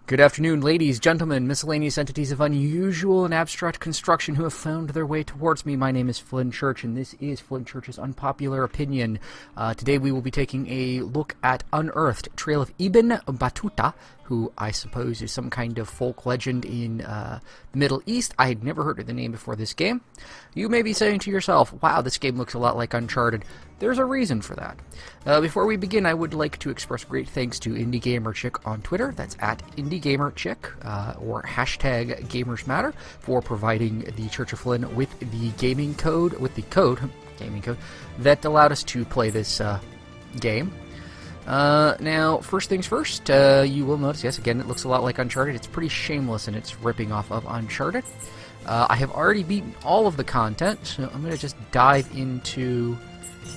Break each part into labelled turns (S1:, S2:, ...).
S1: Good afternoon, ladies, gentlemen, miscellaneous entities of unusual and abstract construction who have found their way towards me. My name is Flynn Church, and this is Flynn Church's Unpopular Opinion. Today we will be taking a look at Unearthed, Trail of Ibn Battuta, who I suppose is some kind of folk legend in the Middle East. I had never heard of the name before this game. You may be saying to yourself, wow, this game looks a lot like Uncharted. There's a reason for that. Before we begin, I would like to express great thanks to IndieGamerChick on Twitter. That's at IndieGamerChick, or hashtag GamersMatter, for providing the Church of Flynn with the gaming code, gaming code, that allowed us to play this game. Now, first things first, you will notice, yes, again, it looks a lot like Uncharted. It's pretty shameless in its ripping off of Uncharted. I have already beaten all of the content, so I'm going to just dive into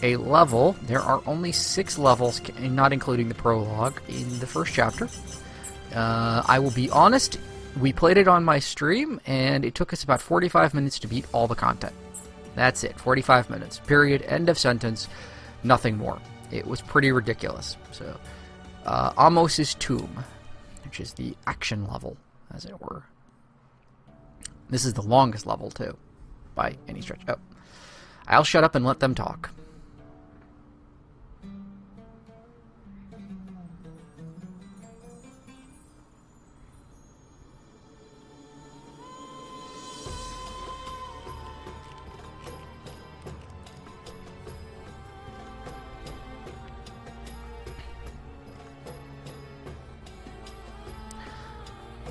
S1: a level. There are only 6 levels, not including the prologue, in the first chapter. I will be honest, we played it on my stream, and it took us about 45 minutes to beat all the content. That's it, 45 minutes. Period, end of sentence, nothing more. It was pretty ridiculous. So, Amos' Tomb, which is the action level, as it were. This is the longest level, too, by any stretch. Oh, I'll shut up and let them talk.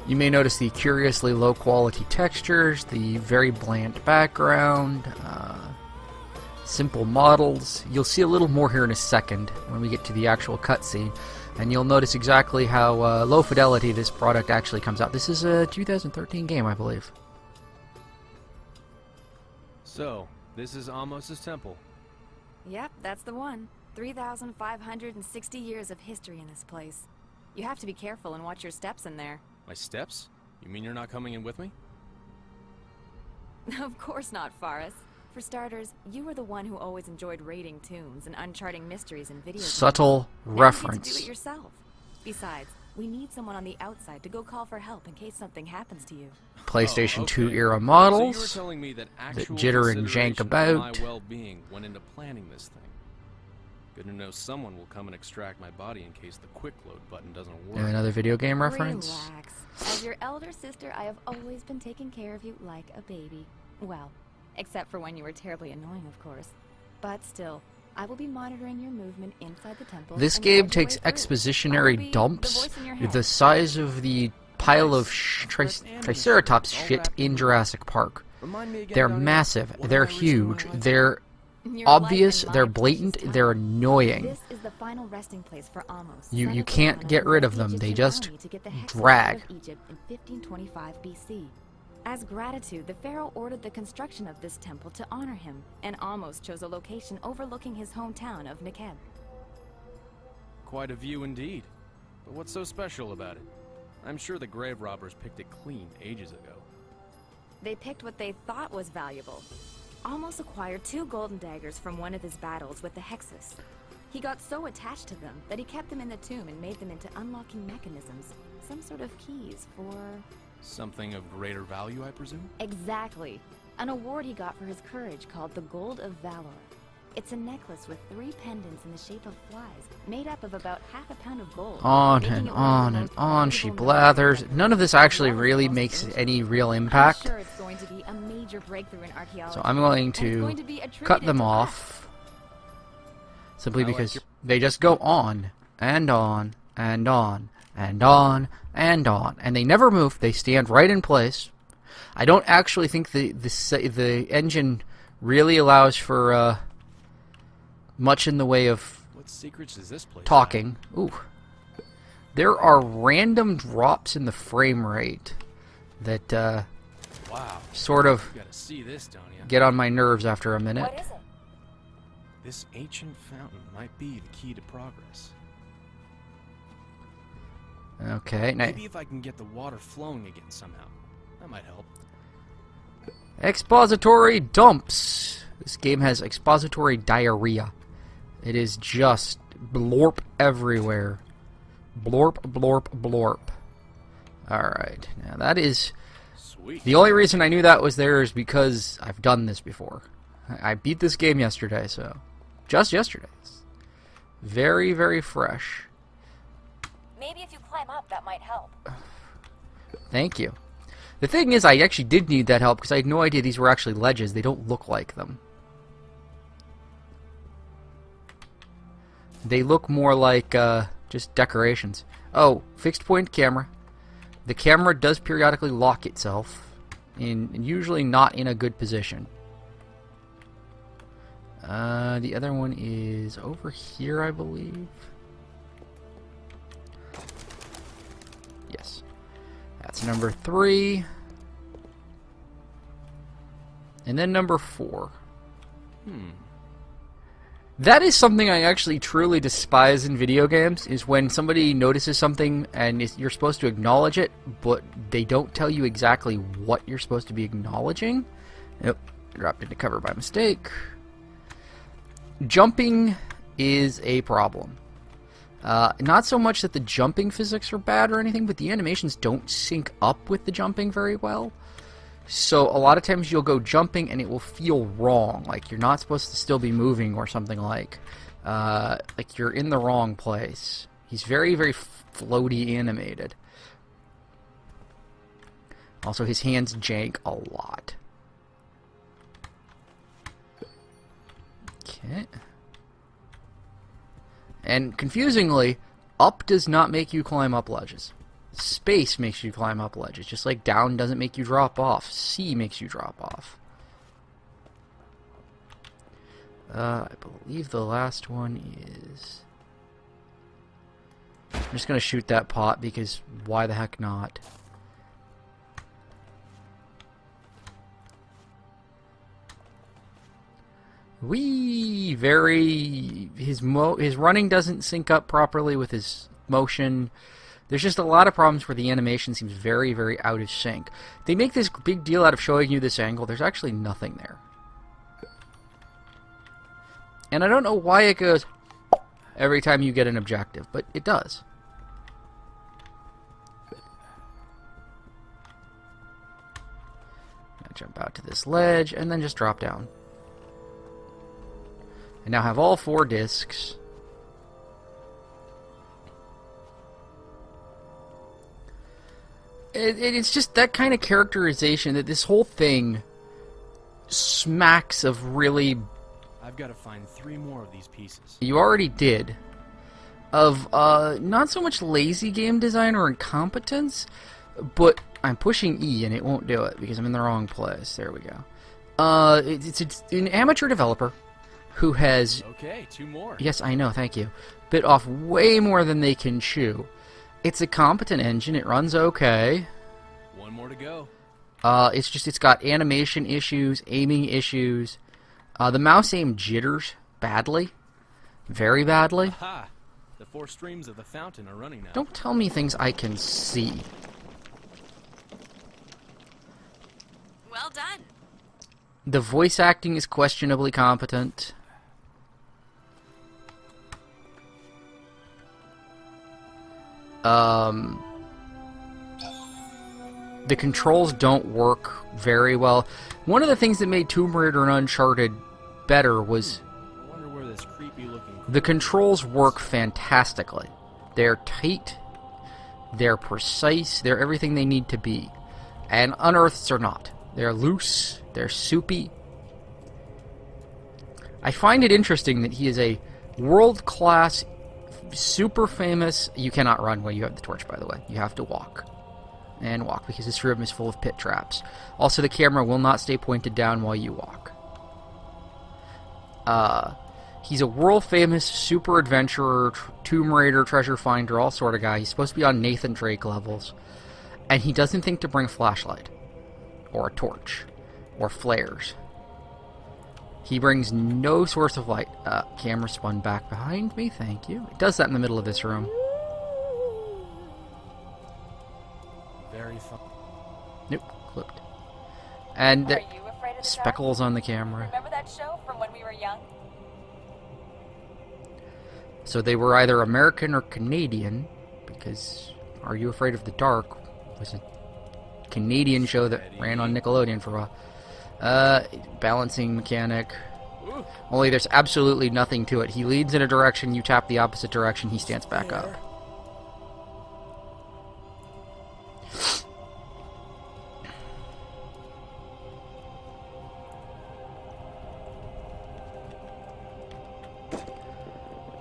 S1: You may notice the curiously low-quality textures, the very bland background, simple models. You'll see a little more here in a second when we get to the actual cutscene, and you'll notice exactly how low fidelity this product actually comes out. This is a 2013 game, I believe.
S2: So, this is Amos' temple.
S3: Yep, that's the one. 3,560 years of history in this place. You have to be careful and watch your steps in there.
S2: My steps? You mean you're not coming in with me?
S3: Of course not, Faris. For starters, you were the one who always enjoyed raiding tombs and uncharting mysteries in video games.
S1: Subtle reference.
S3: Now you get to do it yourself. Besides, we need someone on the outside to go call for help in case something happens to you.
S1: PlayStation 2
S2: okay.
S1: era models
S2: So you were telling me that actual
S1: jitter and jank
S2: consideration
S1: about.
S2: of my well-being went into planning this thing. Good to know someone will come and extract my body in case the quick load button doesn't work.
S1: Another video game reference.
S3: Relax. As your elder sister, I have always been taking care of you like a baby. Well, except for when you were terribly annoying, of course. But still, I will be monitoring your movement inside the temple.
S1: This
S3: and
S1: game
S3: guide your
S1: takes
S3: way through. I will
S1: expositionary
S3: be
S1: dumps
S3: the voice in your head.
S1: the size of the pile of Triceratops shit in Jurassic Park.
S2: Remind me again,
S1: They're
S2: Dahlia,
S1: massive,
S2: what
S1: they're
S2: am I wasting my
S1: huge,
S2: life
S1: they're
S3: Your
S1: obvious,
S3: life and
S1: they're
S3: my
S1: blatant,
S3: precious
S1: they're
S3: time.
S1: annoying.
S3: This is the final resting place for Amos.
S1: You
S3: son of
S1: can't
S3: Pharaoh
S1: get
S3: who
S1: rid
S3: led
S1: of
S3: the
S1: them, they
S3: Egyptian
S1: just
S3: army to get the Hexes
S1: drag.
S3: out of Egypt in 1525 BC. As gratitude, the pharaoh ordered the construction of this temple to honor him, and Amos chose a location overlooking his hometown of Nekeb.
S2: Quite a view indeed. But what's so special about it? I'm sure the grave robbers picked it clean ages ago.
S3: They picked what they thought was valuable. Amos acquired 2 golden daggers from one of his battles with the Hexes. He got so attached to them that he kept them in the tomb and made them into unlocking mechanisms, some sort of keys for...
S2: Something of greater value, I presume?
S3: Exactly. An award he got for his courage called the Gold of Valor. It's a necklace with 3 pendants in the shape of flies, made up of about half a pound of gold.
S1: On
S3: making
S1: and
S3: it one of the
S1: on and
S3: most
S1: on she
S3: valuable
S1: blathers.
S3: metals
S1: None of this actually
S3: as well as
S1: really
S3: most
S1: makes
S3: ancient.
S1: any real
S3: I'm
S1: impact.
S3: sure it's going to be a major breakthrough in archaeology.
S1: So I'm going
S3: and it's
S1: to
S3: going to be
S1: cut
S3: attributed
S1: them
S3: to us.
S1: off. Simply
S2: I like
S1: because
S2: your-
S1: they just go on and on and on and on and on, and they never move. They stand right in place. I don't actually think the engine really allows for much in the way of
S2: What secrets does this place
S1: talking. Ooh, there are random drops in the frame rate that
S2: have? Wow.
S1: sort of
S2: You gotta see this, don't you?
S1: get on my nerves after a minute.
S3: What is it?
S2: This ancient fountain might be the key to progress.
S1: Okay, now
S2: Maybe if I can get the water flowing again somehow. That might help.
S1: expository dumps. This game has expository diarrhea. It is just blorp everywhere. Blorp, blorp, blorp. Alright, now that is...
S2: Sweet.
S1: The only reason I knew that was there is because I've done this before. I beat this game yesterday, so... Just yesterday. It's very, very fresh.
S4: Maybe if you climb up, that might help.
S1: Thank you. The thing is, I actually did need that help because I had no idea these were actually ledges. They don't look like them. They look more like just decorations. Oh, fixed point camera. The camera does periodically lock itself, and usually not in a good position. The other one is over here, I believe. Yes. That's number 3. And then number 4. That is something I actually truly despise in video games, is when somebody notices something and you're supposed to acknowledge it, but they don't tell you exactly what you're supposed to be acknowledging. Nope, dropped into cover by mistake. Jumping is a problem. Not so much that the jumping physics are bad or anything, but the animations don't sync up with the jumping very well. So a lot of times you'll go jumping and it will feel wrong, like you're not supposed to still be moving or something like you're in the wrong place. He's very, very floaty animated. Also, his hands jank a lot. Okay. And confusingly, up does not make you climb up ledges. Space makes you climb up ledges, just like down doesn't make you drop off. C makes you drop off. I believe the last one is... I'm just going to shoot that pot because why the heck not? Whee! Very... His running doesn't sync up properly with his motion. There's just a lot of problems where the animation seems very, very out of sync. They make this big deal out of showing you this angle. There's actually nothing there. And I don't know why it goes every time you get an objective, but it does. Now jump out to this ledge and then just drop down. I now have all 4 discs. It's just that kind of characterization that this whole thing smacks of really...
S2: I've got to find 3 more of these pieces.
S1: You already did. Of not so much lazy game design or incompetence, but I'm pushing E and it won't do it because I'm in the wrong place. There we go. It's an amateur developer who has...
S2: Okay, 2 more.
S1: Yes, I know, thank you. Bit off way more than they can chew. It's a competent engine. It runs okay.
S2: 1 more to go.
S1: It's got animation issues, aiming issues. The mouse aim jitters badly. Very badly.
S2: Aha! The 4 streams of the fountain are running now.
S1: Don't tell me things I can see.
S3: Well done.
S1: The voice acting is questionably competent. The controls don't work very well. One of the things that made Tomb Raider and Uncharted better was
S2: I wonder where this creepy looking...
S1: the controls work fantastically. They're tight, they're precise, they're everything they need to be. And Unearthed's are not. They're loose, they're soupy. I find it interesting that he is a world-class, super famous... You cannot run when you have the torch, by the way. You have to walk. And walk, because this room is full of pit traps. Also, the camera will not stay pointed down while you walk. He's a world-famous super adventurer, Tomb Raider, treasure finder, all sort of guy. He's supposed to be on Nathan Drake levels. And he doesn't think to bring a flashlight. Or a torch. Or flares. He brings no source of light. Camera spun back behind me, thank you. It does that in the middle of this room.
S2: Very fun.
S1: Nope, clipped. And
S4: Are you afraid of the
S1: speckles on the camera.
S4: dark? Remember that show from when we were young?
S1: So they were either American or Canadian, because Are You Afraid of the Dark It was a Canadian show that ran on Nickelodeon for a while. Balancing mechanic. Only there's absolutely nothing to it. He leads in a direction, you tap the opposite direction, he stands back up.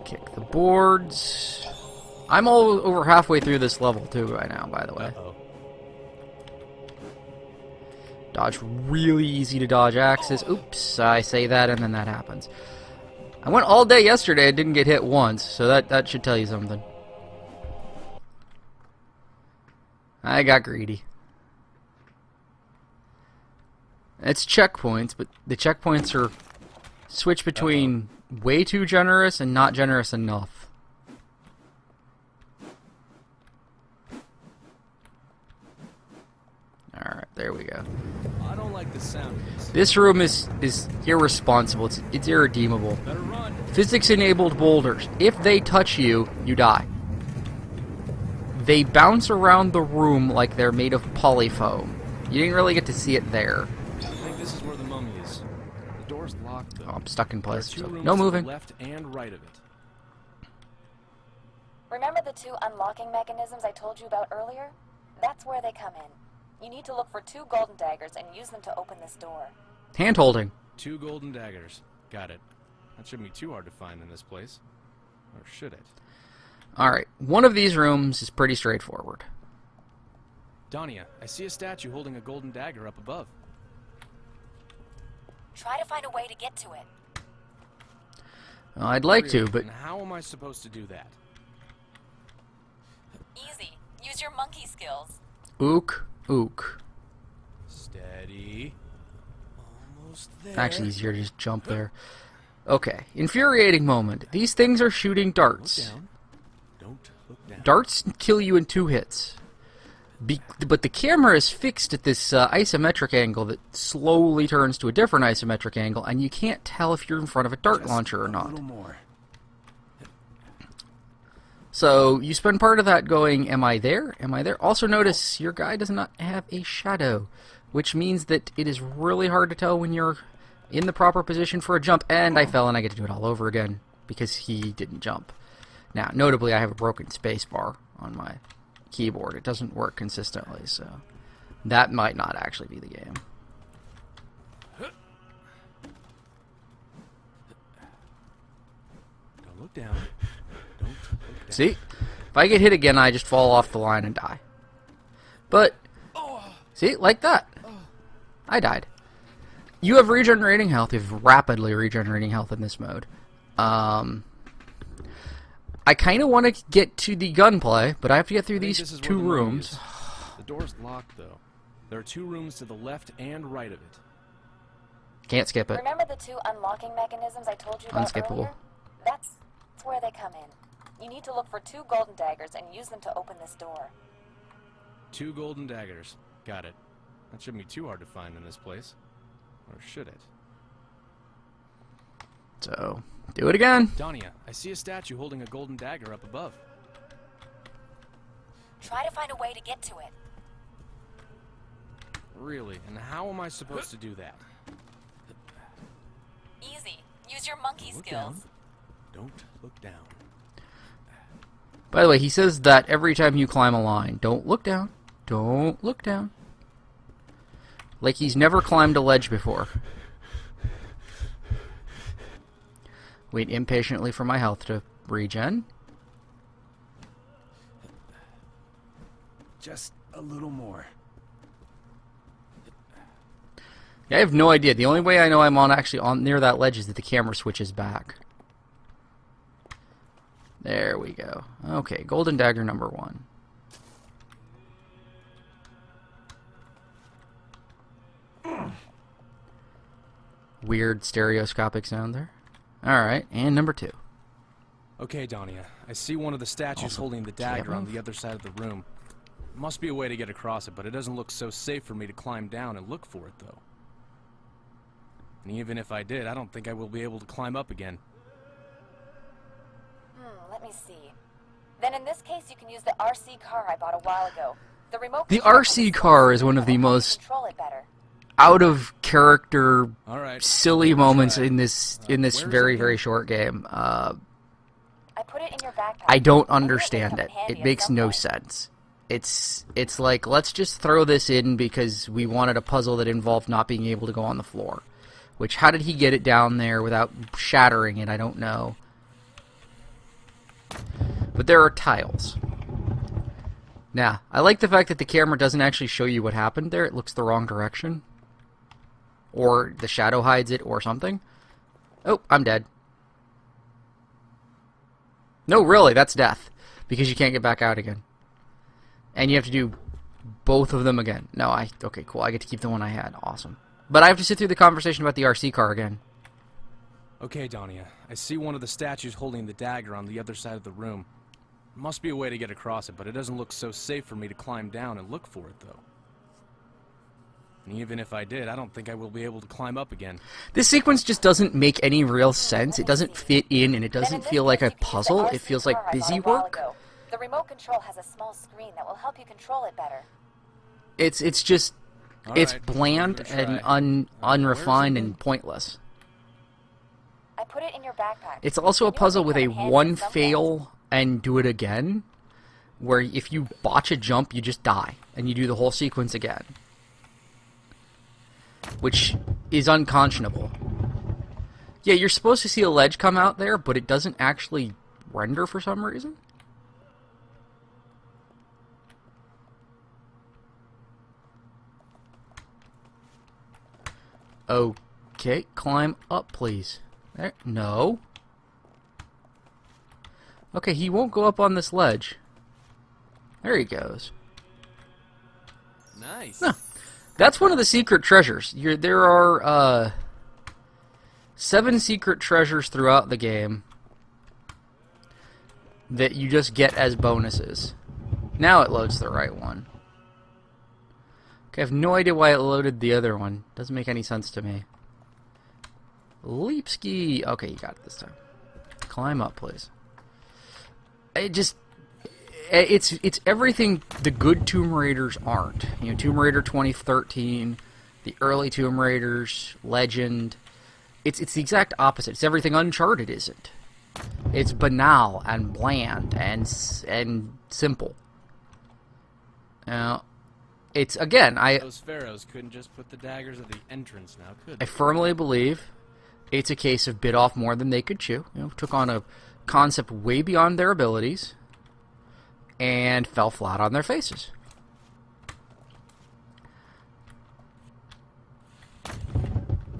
S1: Kick the boards. I'm all over halfway through this level too right now, by the way. Dodge really easy to dodge axes. Oops, I say that and then that happens. I went all day yesterday and didn't get hit once, so that should tell you something. I got greedy. It's checkpoints, but the checkpoints are switch between way too generous and not generous enough. Alright, there we go.
S2: I don't like the sound of this.
S1: This room is irresponsible. It's irredeemable.
S2: Better run.
S1: Physics-enabled boulders. If they touch you, you die. They bounce around the room like they're made of polyfoam. You didn't really get to see it there.
S2: I think this is where the mummy is. The door's locked, though.
S1: Oh, I'm stuck in place.
S2: There are two rooms
S1: No
S2: to the
S1: moving.
S2: left and right of it.
S4: Remember the 2 unlocking mechanisms I told you about earlier? That's where they come in. You need to look for 2 golden daggers and use them to open this door.
S1: Hand-holding.
S2: 2 golden daggers. Got it. That shouldn't be too hard to find in this place. Or should it?
S1: Alright, one of these rooms is pretty straightforward.
S2: Dania, I see a statue holding a golden dagger up above.
S4: Try to find a way to get to it.
S1: Well, I'd like to,
S2: Really?
S1: but
S2: And how am I supposed to do that?
S4: Easy. Use your monkey skills.
S1: ook.
S2: Steady. Almost there.
S1: Actually, easier to just jump there. Okay, infuriating moment. These things are shooting darts.
S2: Look down. Don't look down.
S1: Darts kill you in 2 hits. But the camera is fixed at this isometric angle that slowly turns to a different isometric angle, and you can't tell if you're in front of a dart launcher or not. So you spend part of that going, am I there? Am I there? Also notice your guy does not have a shadow, which means that it is really hard to tell when you're in the proper position for a jump. And I fell and I get to do it all over again because he didn't jump. Now, notably, I have a broken space bar on my keyboard. It doesn't work consistently, so that might not actually be the game.
S2: Don't look down. Don't look down.
S1: See? If I get hit again, I just fall off the line and die. But, see? Like that. I died. You have regenerating health. You have rapidly regenerating health in this mode. I kind of want to get to the gunplay, but I have to get through these
S2: This is where
S1: 2
S2: the mummy
S1: rooms.
S2: is. The door's locked, though. There are 2 rooms to the left and right of it.
S1: Can't skip it.
S4: Remember the 2 unlocking mechanisms I told you about
S1: Unskippable.
S4: earlier? That's where they come in. You need to look for 2 golden daggers and use them to open this door.
S2: 2 golden daggers. Got it. That shouldn't be too hard to find in this place. Or should it?
S1: So, do it again.
S2: Dania, I see a statue holding a golden dagger up above.
S4: Try to find a way to get to it.
S2: Really? And how am I supposed to do that?
S4: Easy. Use your monkey
S2: Look
S4: skills.
S2: down. Don't look down.
S1: By the way, he says that every time you climb a line. Don't look down. Don't look down. Like he's never climbed a ledge before. Wait impatiently for my health to regen.
S5: Just a little more.
S1: Yeah, I have no idea. The only way I know I'm actually on near that ledge is that the camera switches back. There we go. Okay, golden dagger number 1. Weird stereoscopic sound there. Alright, and number 2.
S2: Okay, Dania. I see one of the statues
S1: Also,
S2: holding the
S1: can't
S2: dagger on
S1: move.
S2: the other side of the room. Must be a way to get across it, but it doesn't look so safe for me to climb down and look for it, though. And even if I did, I don't think I will be able to climb up again.
S4: Let me see. Then in this case, you can use the RC car I bought a while ago. The remote
S1: The
S4: control
S1: RC
S4: has a
S1: car is
S4: small
S1: one of the
S4: screen that will help you
S1: most
S4: control it better.
S1: out of character,
S2: All right.
S1: silly moments in this
S2: where's
S1: very
S2: it again?
S1: short game.
S4: I put it in your backpack.
S1: I don't
S4: I knew it would
S1: understand
S4: come in
S1: it.
S4: handy
S1: It
S4: at
S1: makes
S4: some
S1: no
S4: point.
S1: sense. It's like, let's just throw this in because we wanted a puzzle that involved not being able to go on the floor. Which, how did he get it down there without shattering it? I don't know. But there are tiles. Now, I like the fact that the camera doesn't actually show you what happened there. It looks the wrong direction. Or the shadow hides it or something. Oh, I'm dead. No, really, that's death. Because you can't get back out again. And you have to do both of them again. No, okay, cool. I get to keep the one I had. Awesome. But I have to sit through the conversation about the RC car again.
S2: Okay, Dania. I see one of the statues holding the dagger on the other side of the room. Must be a way to get across it, but it doesn't look so safe for me to climb down and look for it, though. And even if I did, I don't think I will be able to climb up again.
S1: This sequence just doesn't make any real sense. It doesn't fit in, and it
S4: Then in
S1: doesn't
S4: this
S1: feel like
S4: case,
S1: a
S4: you can use the
S1: puzzle. It
S4: RC
S1: feels like
S4: car I bought
S1: busy
S4: a while
S1: work.
S4: ago. The remote control has a small screen that will help you control it better.
S1: It's just
S2: All
S1: it's
S2: right,
S1: bland
S2: give it a
S1: and
S2: try. Where's it
S1: unrefined
S2: again?
S1: and pointless.
S4: I put it in your backpack.
S1: It's also
S4: I
S1: a
S4: knew it
S1: puzzle
S4: would
S1: with a
S4: come in handy
S1: one
S4: at some point.
S1: fail and do it again, where if you botch a jump, you just die, and you do the whole sequence again. Which is unconscionable. Yeah, you're supposed to see a ledge come out there, but it doesn't actually render for some reason. Okay, climb up, please. There, no. Okay, he won't go up on this ledge. There he goes.
S2: Nice.
S1: Huh. That's one of the secret treasures. There are 7 secret treasures throughout the game that you just get as bonuses. Now it loads the right one. Okay, I have no idea why it loaded the other one. Doesn't make any sense to me. Leap ski. Okay, you got it this time. Climb up, please. It's everything the good Tomb Raiders aren't. You know, Tomb Raider 2013, the early Tomb Raiders, Legend. It's the exact opposite. It's everything Uncharted isn't. It's banal and bland and simple. Now, it's again,
S2: Those pharaohs couldn't just put the daggers at the entrance now, could
S1: I
S2: they?
S1: firmly believe it's a case of bit off more than they could chew. You know, took on a concept way beyond their abilities and fell flat on their faces.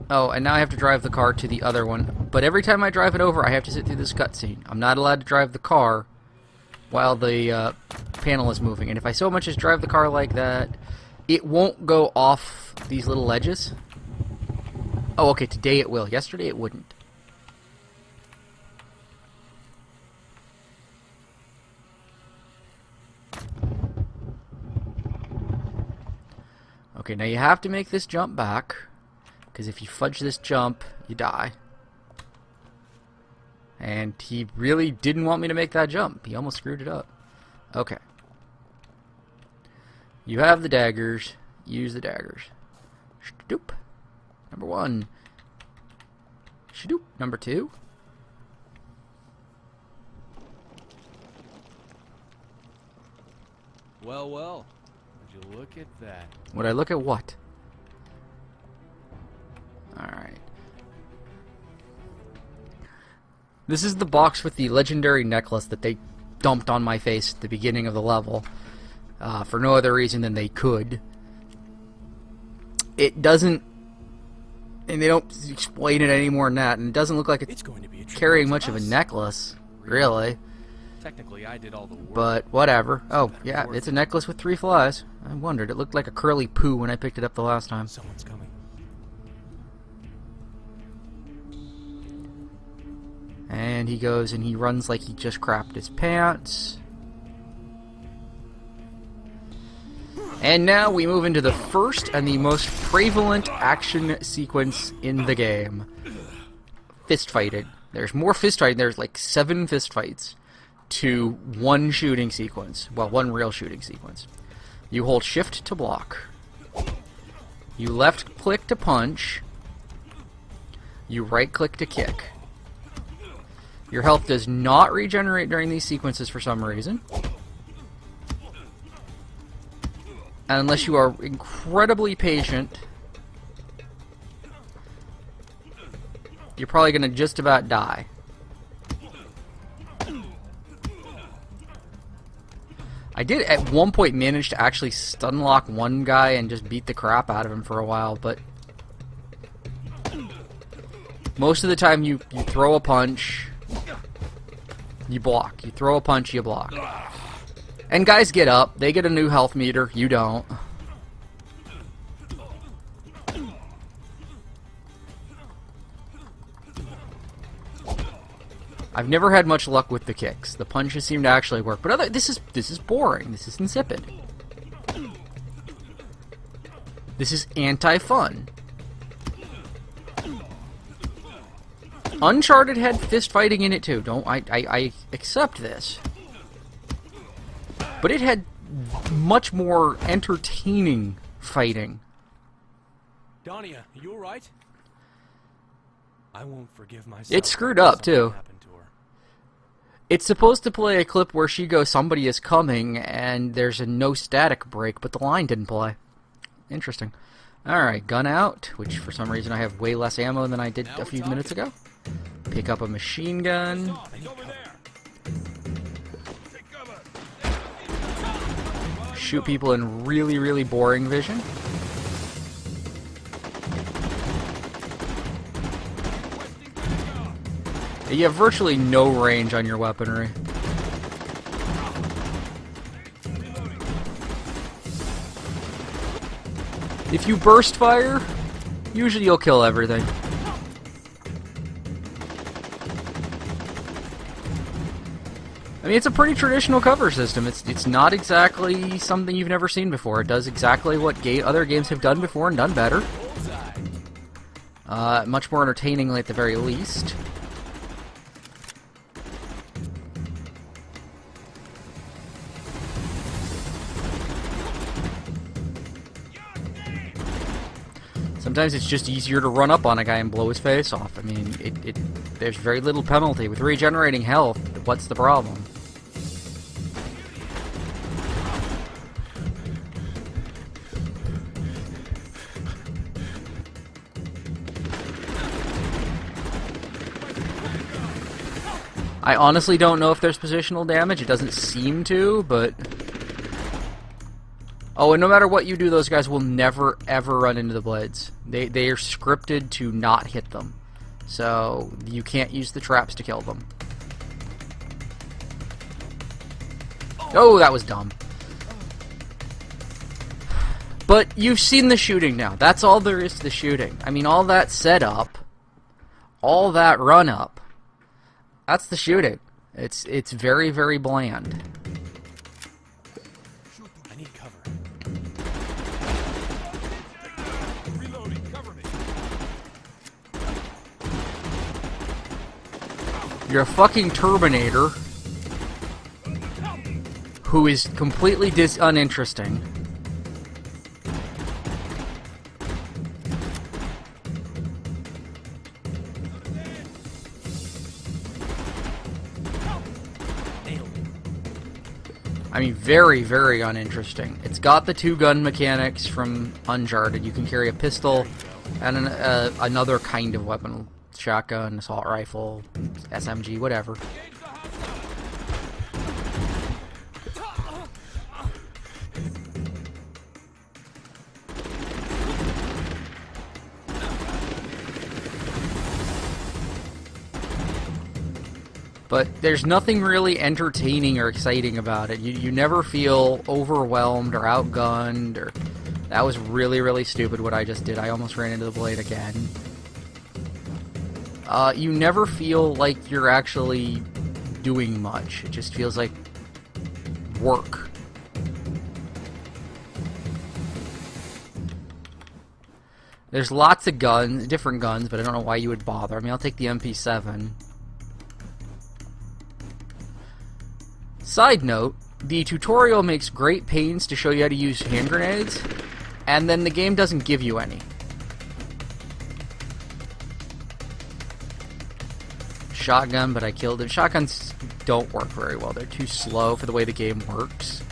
S1: Oh, and now I have to drive the car to the other one. But every time I drive it over, I have to sit through this cutscene. I'm not allowed to drive the car while the panel is moving. And if I so much as drive the car like that, it won't go off these little ledges. Oh, okay, today it will. Yesterday it wouldn't. Okay, now you have to make this jump back, because if you fudge this jump, you die. And he really didn't want me to make that jump. He almost screwed it up. Okay. You have the daggers. Use the daggers. Shdoop. Number 1. Shdoop. Number 2.
S2: Well, well. Would you look at that?
S1: Would I look at what? Alright. This is the box with the legendary necklace that they dumped on my face at the beginning of the level. For no other reason than they could. It doesn't... And they don't explain it any more than that. And it doesn't look like it's
S2: It's going to be a treat
S1: carrying
S2: for
S1: much of a
S2: us.
S1: necklace. Really.
S2: Technically, I did all the work.
S1: But whatever. Oh, yeah, it's a necklace with 3 flies. I wondered. It looked like a curly poo when I picked it up the last time.
S2: Someone's coming.
S1: And he goes and he runs like he just crapped his pants. And now we move into the first and the most prevalent action sequence in the game. Fist fighting. There's more fist fighting. There's like 7 fist fights to 1 shooting sequence. Well, 1 real shooting sequence. You hold shift to block. You left click to punch. You right click to kick. Your health does not regenerate during these sequences for some reason. And unless you are incredibly patient, you're probably going to just about die. I did at one point manage to actually stun lock one guy and just beat the crap out of him for a while, but most of the time you throw a punch, you block. You throw a punch, you block. And guys get up. They get a new health meter. You don't. I've never had much luck with the kicks. The punches seem to actually work, but this is boring. This is insipid. This is anti-fun. Uncharted had fist fighting in it too. I accept this. But it had much more entertaining fighting.
S2: Dania, you alright? I won't forgive myself.
S1: It's screwed up too. It's supposed to play a clip where she goes, somebody is coming, and there's a no static break, but the line didn't play. Interesting. Alright, gun out, which for some reason I have way less ammo than I did a few minutes ago. Pick up a machine gun. Shoot people in really, really boring vision. You have virtually no range on your weaponry. If you burst fire, usually you'll kill everything. I mean, it's a pretty traditional cover system. It's not exactly something you've never seen before. It does exactly what other games have done before and done better. Much more entertainingly at the very least. Sometimes it's just easier to run up on a guy and blow his face off. I mean, there's very little penalty. With regenerating health, what's the problem? I honestly don't know if there's positional damage. It doesn't seem to, but... Oh, and no matter what you do, those guys will never, ever run into the blades. They are scripted to not hit them. So, you can't use the traps to kill them. Oh, that was dumb. But you've seen the shooting now. That's all there is to the shooting. I mean, all that setup, all that run-up, that's the shooting. It's very, very bland. You're a fucking Terminator who is completely uninteresting. I mean, very, very uninteresting. It's got the two-gun mechanics from Uncharted. You can carry a pistol and another kind of weapon. Shotgun, assault rifle, SMG, whatever. But there's nothing really entertaining or exciting about it. You never feel overwhelmed or outgunned, or... That was really, really stupid what I just did. I almost ran into the blade again. You never feel like you're actually doing much. It just feels like work. There's lots of guns, different guns, but I don't know why you would bother. I mean, I'll take the MP7. Side note, the tutorial makes great pains to show you how to use hand grenades, and then the game doesn't give you any. Shotgun, but I killed it. Shotguns don't work very well. They're too slow for the way the game works.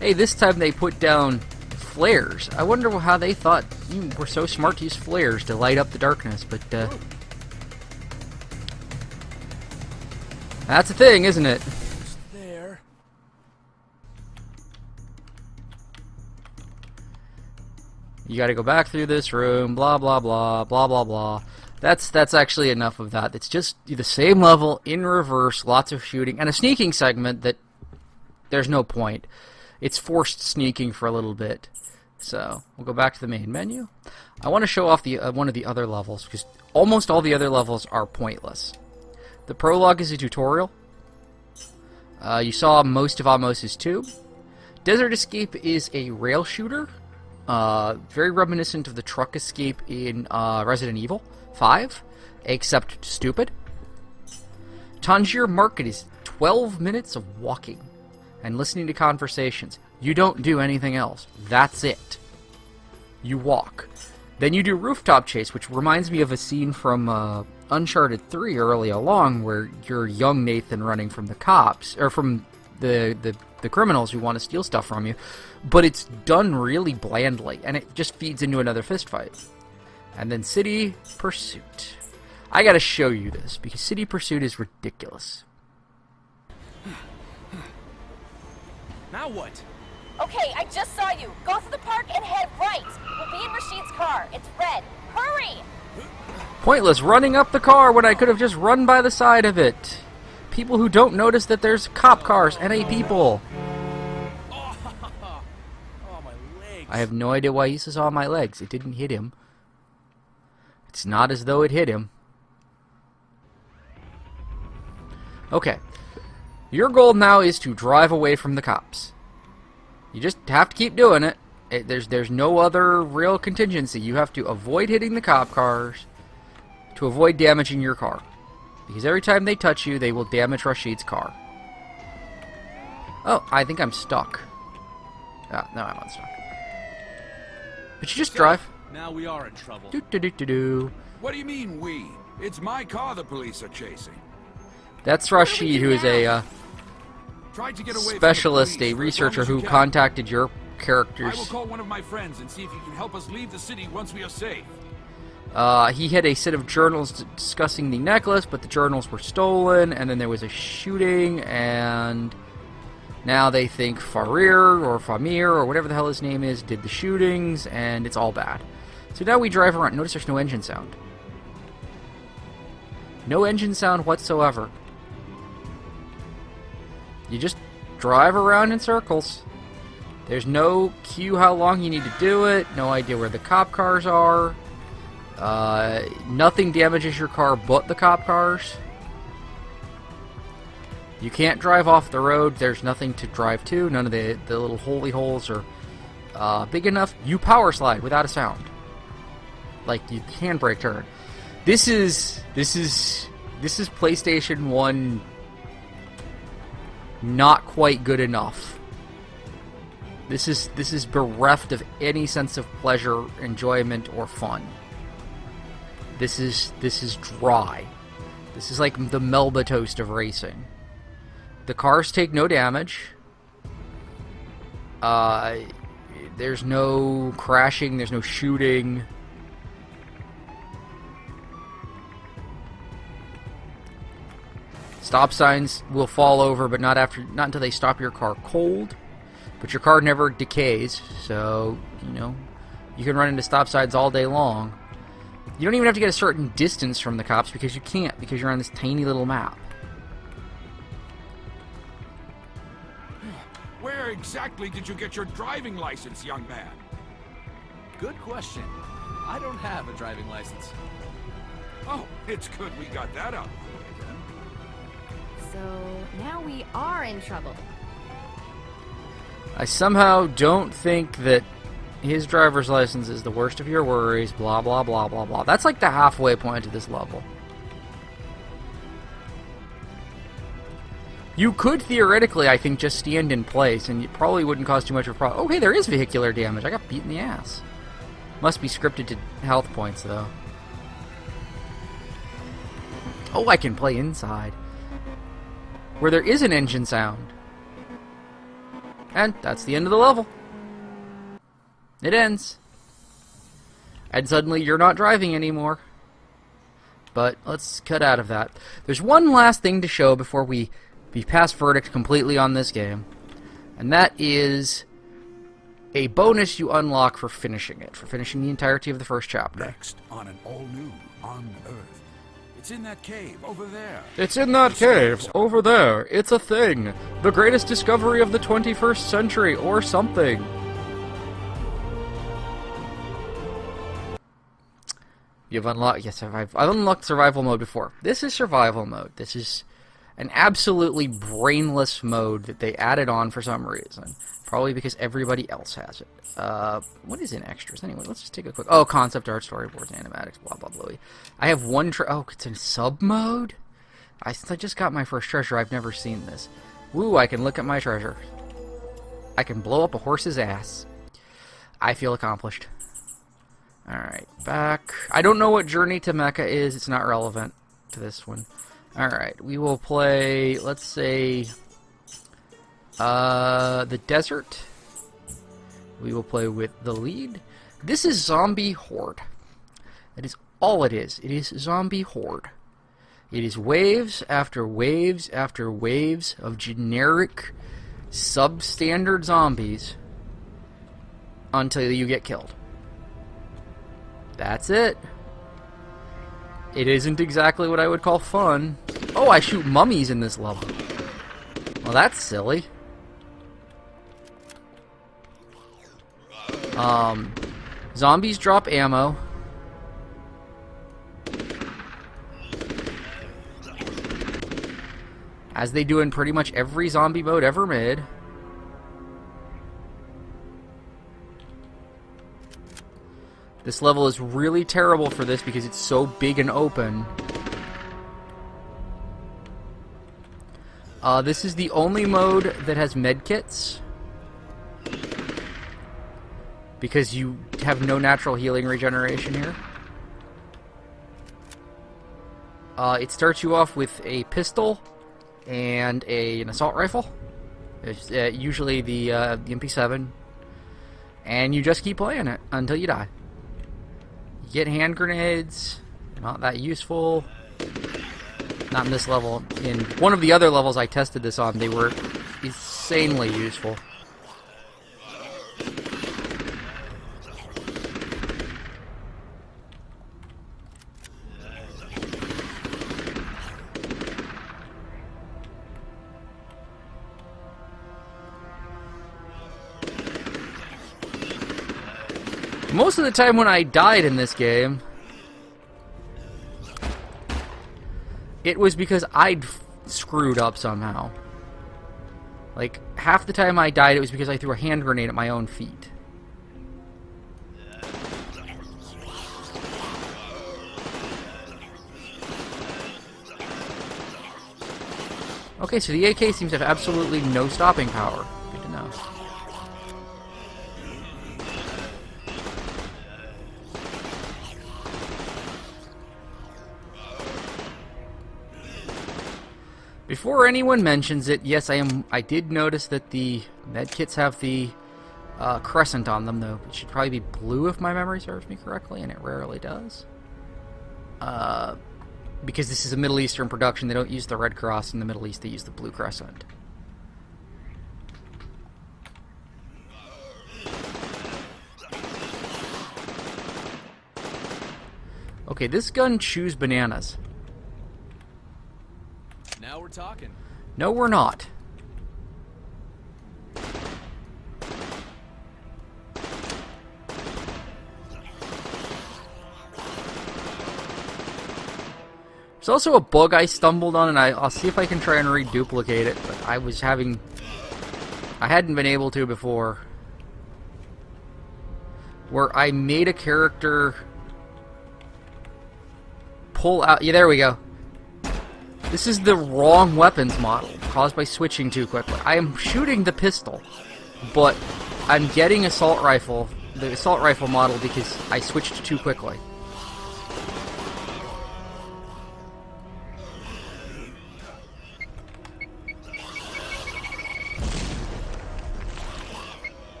S1: Hey, this time they put down flares. I wonder how they thought you were so smart to use flares to light up the darkness, but that's a thing, isn't it?
S2: There.
S1: You gotta go back through this room, blah blah blah, blah blah blah. That's actually enough of that. It's just the same level in reverse, lots of shooting, and a sneaking segment that there's no point. It's forced sneaking for a little bit. So, we'll go back to the main menu. I want to show off the one of the other levels, because almost all the other levels are pointless. The prologue is a tutorial. You saw most of Amos's tube. Desert Escape is a rail shooter. Very reminiscent of the truck escape in Resident Evil 5, except stupid. Tangier Market is 12 minutes of walking and listening to conversations. You don't do anything else. That's it. You walk. Then you do Rooftop Chase, which reminds me of a scene from Uncharted 3 early along, where you're young Nathan running from the cops, or from the criminals who want to steal stuff from you. But it's done really blandly, and it just feeds into another fistfight. And then City Pursuit. I gotta show you this, because City Pursuit is ridiculous.
S2: Now what?
S4: Okay, I just saw you. Go through the park and head right. We'll be in Rashid's car. It's red. Hurry!
S1: Pointless running up the car when I could have just run by the side of it. People who don't notice that there's cop cars and people.
S2: Oh, my legs.
S1: I have no idea why he saw my legs. It didn't hit him. It's not as though it hit him. Okay. Your goal now is to drive away from the cops. You just have to keep doing it. There's no other real contingency. You have to avoid hitting the cop cars to avoid damaging your car. Because every time they touch you, they will damage Rashid's car. Oh, I think I'm stuck. Ah, no, I'm unstuck. But you just drive.
S2: Now we are in trouble.
S1: Do.
S5: What do you mean, we? It's my car the police are chasing.
S1: That's Rashid, who is a
S5: Tried to get away from the
S1: specialist,
S5: police
S1: a
S5: for as
S1: researcher
S5: long as you
S1: who
S5: can.
S1: contacted your
S5: I
S1: characters.
S5: will call one of my friends and see if he can help us leave the city once we are safe.
S1: He had a set of journals discussing the necklace, but the journals were stolen, and then there was a shooting, and now they think Farir or Famir or whatever the hell his name is did the shootings, and it's all bad. So now we drive around. Notice there's no engine sound. No engine sound whatsoever. You just drive around in circles. There's no cue how long you need to do it, no idea where the cop cars are. Nothing damages your car but the cop cars. You can't drive off the road, there's nothing to drive to, none of the little holy holes are big enough. You power slide without a sound. Like, you handbrake turn. This is PlayStation 1 not quite good enough. This is bereft of any sense of pleasure, enjoyment, or fun. This is dry. This is like the Melba toast of racing. The cars take no damage. There's no crashing, there's no shooting. Stop signs will fall over, but not until they stop your car cold. But your car never decays, so, you know, you can run into stop signs all day long. You don't even have to get a certain distance from the cops, because you can't, because you're on this tiny little map.
S5: Where exactly did you get your driving license, young man?
S2: Good question. I don't have a driving license.
S5: Oh, it's good we got that out.
S3: So now we are in trouble.
S1: I somehow don't think that his driver's license is the worst of your worries, blah, blah, blah, blah, blah. That's like the halfway point to this level. You could theoretically, I think, just stand in place, and it probably wouldn't cause too much of a problem. Oh, hey, there is vehicular damage. I got beat in the ass. Must be scripted to health points, though. Oh, I can play inside, where there is an engine sound. And that's the end of the level. It ends. And suddenly you're not driving anymore. But let's cut out of that. There's one last thing to show before we pass verdict completely on this game. And that is a bonus you unlock for finishing it, for finishing the entirety of the first chapter.
S5: Next, on an all-new Unearthed. It's in that cave over there.
S1: It's in that cave over there. It's a thing. The greatest discovery of the 21st century, or something. You've unlocked... Yes, I've unlocked survival mode before. This is survival mode. This is an absolutely brainless mode that they added on for some reason. Probably because everybody else has it. What is in extras? Anyway, let's just take a quick... Oh, concept art, storyboards, animatics, blah, blah, blah. I have one... Oh, it's in sub mode? I just got my first treasure. I've never seen this. Woo, I can look at my treasure. I can blow up a horse's ass. I feel accomplished. Alright, back. I don't know what Journey to Mecca is. It's not relevant to this one. Alright, we will play, let's say, the desert. We will play with the lead. This is Zombie Horde. That is all it is. It is Zombie Horde. It is waves after waves after waves of generic, substandard zombies until you get killed. That's it. It isn't exactly what I would call fun. Oh, I shoot mummies in this level. Well, that's silly. Zombies drop ammo. As they do in pretty much every zombie mode ever made. This level is really terrible for this because it's so big and open. This is the only mode that has medkits. Because you have no natural healing regeneration here. It starts you off with a pistol and an assault rifle. It's, usually the MP7. And you just keep playing it until you die. You get hand grenades. Not that useful. Not in this level. In one of the other levels I tested this on, they were insanely useful. Most of the time when I died in this game, it was because I'd screwed up somehow. Like, half the time I died, it was because I threw a hand grenade at my own feet. Okay, so the AK seems to have absolutely no stopping power. Good to know. Before anyone mentions it, yes, I did notice that the medkits have the crescent on them, though. It should probably be blue if my memory serves me correctly, and it rarely does. Because this is a Middle Eastern production, they don't use the Red Cross in the Middle East, they use the blue crescent. Okay, this gun chews bananas.
S2: Now we're talking.
S1: No, we're not. There's also a bug I stumbled on, and I'll see if I can try and reduplicate it, but I hadn't been able to before. Where I made a character pull out... Yeah, there we go. This is the wrong weapons model. caused by switching too quickly. I am shooting the pistol, but I'm getting the assault rifle model because I switched too quickly.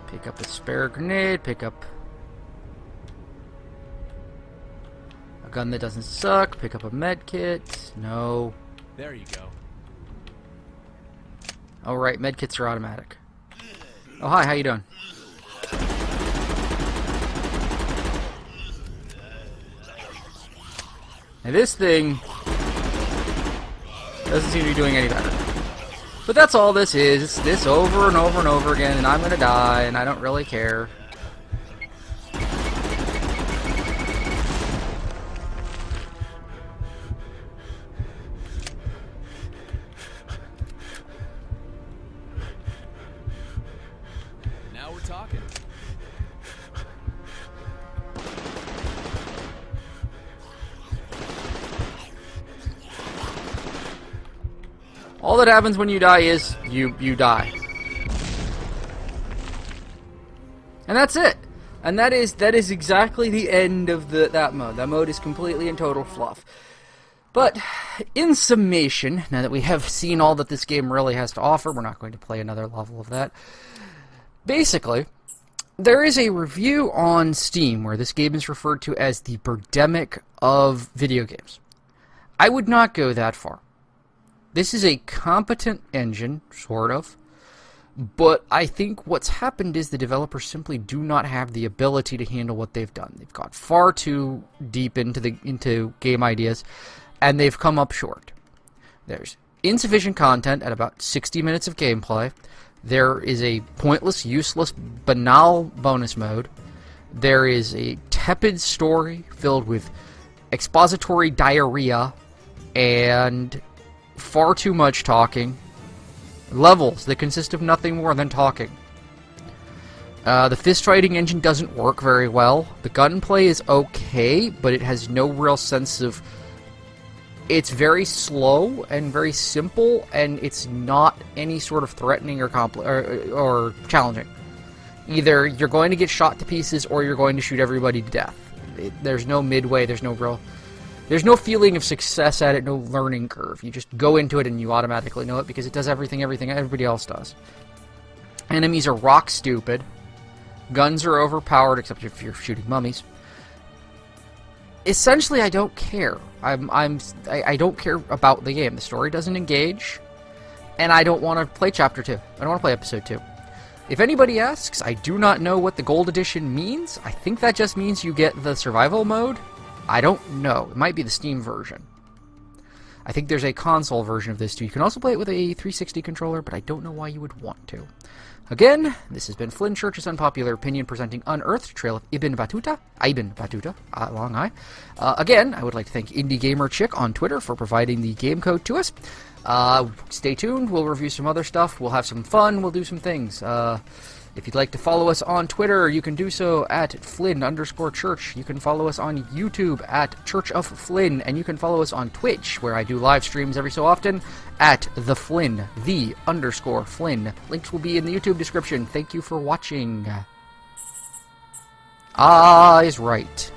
S1: Pick up a spare grenade, pick up a gun that doesn't suck, pick up a med kit. No.
S2: There you go.
S1: Oh right, med kits are automatic. Oh hi, how you doing? And this thing doesn't seem to be doing any better. But that's all this is. It's this over and over and over again, and I'm gonna die, and I don't really care.
S2: Now we're talking.
S1: All that happens when you die is you die. And that's it. And that is exactly the end of that mode. That mode is completely and total fluff. But in summation, now that we have seen all that this game really has to offer, we're not going to play another level of that. Basically, there is a review on Steam where this game is referred to as the Birdemic of video games. I would not go that far. This is a competent engine, sort of, but I think what's happened is the developers simply do not have the ability to handle what they've done. They've got far too deep into game ideas, and they've come up short. There's insufficient content at about 60 minutes of gameplay. There is a pointless, useless, banal bonus mode. There is a tepid story filled with expository diarrhea and far too much talking. Levels that consist of nothing more than talking. The fist fighting engine doesn't work very well. The gunplay is okay, but it has no real sense of... It's very slow and very simple, and it's not any sort of threatening or challenging. Either you're going to get shot to pieces or you're going to shoot everybody to death. There's no midway, there's no feeling of success at it, no learning curve. You just go into it and you automatically know it because it does everything everybody else does. Enemies are rock stupid. Guns are overpowered, except if you're shooting mummies. Essentially, I don't care. I don't care about the game. The story doesn't engage, and I don't want to play Chapter 2. I don't want to play Episode 2. If anybody asks, I do not know what the Gold Edition means. I think that just means you get the survival mode. I don't know. It might be the Steam version. I think there's a console version of this too. You can also play it with a 360 controller, but I don't know why you would want to. Again, this has been Flynn Church's Unpopular Opinion presenting Unearthed, Trail of Ibn Battuta, long I. Again, I would like to thank Indie Gamer Chick on Twitter for providing the game code to us. Stay tuned. We'll review some other stuff. We'll have some fun. We'll do some things. If you'd like to follow us on Twitter, you can do so at Flynn_Church. You can follow us on YouTube at Church of Flynn, and you can follow us on Twitch, where I do live streams every so often, at the _Flynn. Links will be in the YouTube description. Thank you for watching. Ah is right.